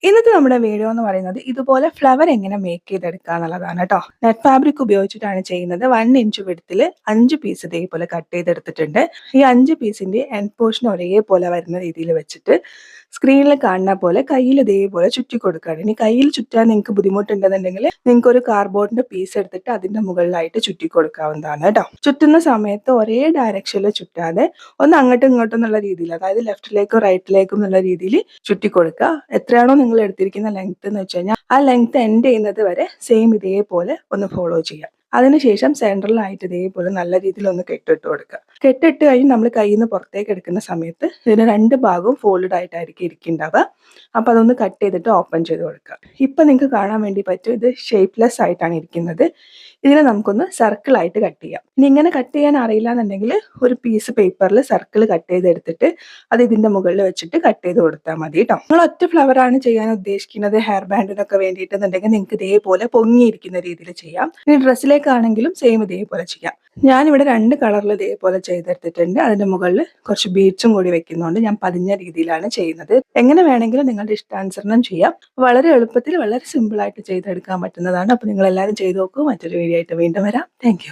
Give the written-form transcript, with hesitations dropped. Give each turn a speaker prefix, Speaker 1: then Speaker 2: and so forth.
Speaker 1: ഇന്നത്തെ നമ്മുടെ വീഡിയോ എന്ന് പറയുന്നത് ഇതുപോലെ ഫ്ലവർ എങ്ങനെ മേക്ക് ചെയ്തെടുക്കുക എന്നുള്ളതാണ് കേട്ടോ. നെറ്റ് ഫാബ്രിക് ഉപയോഗിച്ചിട്ടാണ് ചെയ്യുന്നത്. 1 ഇഞ്ച് വിഡ്ത്തിൽ 5 പീസ് ഇതേപോലെ കട്ട് ചെയ്തെടുത്തിട്ടുണ്ട്. ഈ 5 പീസിന്റെ എൻഡ് പോർഷൻ ഒരേപോലെ വരുന്ന രീതിയിൽ വെച്ചിട്ട് സ്ക്രീനിൽ കാണുന്ന പോലെ കയ്യിൽ ഇതേപോലെ ചുറ്റി കൊടുക്കുകയാണ്. ഇനി കയ്യിൽ ചുറ്റാൻ നിങ്ങൾക്ക് ബുദ്ധിമുട്ടുണ്ടെന്നുണ്ടെങ്കിൽ നിങ്ങൾക്ക് ഒരു കാർഡ്ബോർഡിന്റെ പീസ് എടുത്തിട്ട് അതിന്റെ മുകളിലായിട്ട് ചുറ്റി കൊടുക്കാവുന്നതാണ് കേട്ടോ. ചുറ്റുന്ന സമയത്ത് ഒരേ ഡയറക്ഷനിൽ ചുറ്റാതെ ഒന്ന് അങ്ങോട്ടും ഇങ്ങോട്ടും എന്നുള്ള രീതിയിൽ, അതായത് ലെഫ്റ്റിലേക്കും റൈറ്റിലേക്കും എന്നുള്ള രീതിയിൽ ചുറ്റി കൊടുക്കുക. എത്രയാണോ നിങ്ങൾ എടുത്തിരിക്കുന്ന ലെങ്ത് എന്ന് വെച്ച് കഴിഞ്ഞാൽ ആ ലെങ്ത് എൻഡ് ചെയ്യുന്നത് വരെ സെയിം ഇതേപോലെ ഒന്ന് ഫോളോ ചെയ്യാം. അതിനുശേഷം സെൻട്രലായിട്ട് ഇതേപോലെ നല്ല രീതിയിൽ ഒന്ന് കെട്ടിട്ട് കൊടുക്കുക. കെട്ടിട്ട് കഴിഞ്ഞ് നമ്മൾ കയ്യിൽ നിന്ന് പുറത്തേക്ക് എടുക്കുന്ന സമയത്ത് ഇതിന് 2 ഭാഗവും ഫോൾഡ് ആയിട്ടായിരിക്കും ഇരിക്കുന്നുണ്ടാവുക. അപ്പോൾ അതൊന്ന് കട്ട് ചെയ്തിട്ട് ഓപ്പൺ ചെയ്ത് കൊടുക്കുക. ഇപ്പം നിങ്ങൾക്ക് കാണാൻ വേണ്ടി പറ്റും, ഇത് ഷേപ്പ്ലെസ് ആയിട്ടാണ് ഇരിക്കുന്നത്. ഇതിനെ നമുക്കൊന്ന് സർക്കിളായിട്ട് കട്ട് ചെയ്യാം. ഇനി ഇങ്ങനെ കട്ട് ചെയ്യാൻ അറിയില്ല എന്നുണ്ടെങ്കിൽ ഒരു പീസ് പേപ്പറിൽ സർക്കിൾ കട്ട് ചെയ്തെടുത്തിട്ട് അത് ഇതിന്റെ മുകളിൽ വെച്ചിട്ട് കട്ട് ചെയ്ത് കൊടുത്താൽ മതി കേട്ടോ. നിങ്ങൾ ഒറ്റ ഫ്ലവർ ആണ് ചെയ്യാൻ ഉദ്ദേശിക്കുന്നത് ഹെയർ ബാൻഡിനൊക്കെ വേണ്ടിയിട്ടെന്നുണ്ടെങ്കിൽ നിങ്ങൾക്ക് ഇതേപോലെ പൊങ്ങിയിരിക്കുന്ന രീതിയിൽ ചെയ്യാം. ഇനി ഡ്രസ്സിലേക്കാണെങ്കിലും സെയിം ഇതേപോലെ ചെയ്യാം. ഞാനിവിടെ 2 കളറിൽ ഇതേപോലെ ചെയ്തെടുത്തിട്ടുണ്ട്. അതിന്റെ മുകളിൽ കുറച്ച് ബീഡ്സും കൂടി വെക്കുന്നുണ്ട്. ഞാൻ പതിഞ്ഞ രീതിയിലാണ് ചെയ്യുന്നത്. എങ്ങനെ വേണമെങ്കിലും നിങ്ങളുടെ ഇഷ്ടാനുസരണം ചെയ്യാം. വളരെ എളുപ്പത്തിൽ വളരെ സിമ്പിൾ ആയിട്ട് ചെയ്തെടുക്കാൻ പറ്റുന്നതാണ്. അപ്പോൾ നിങ്ങൾ എല്ലാവരും ചെയ്ത് നോക്കൂ. മറ്റൊരു വീഡിയോ ആയിട്ട് വീണ്ടും വരാം. താങ്ക്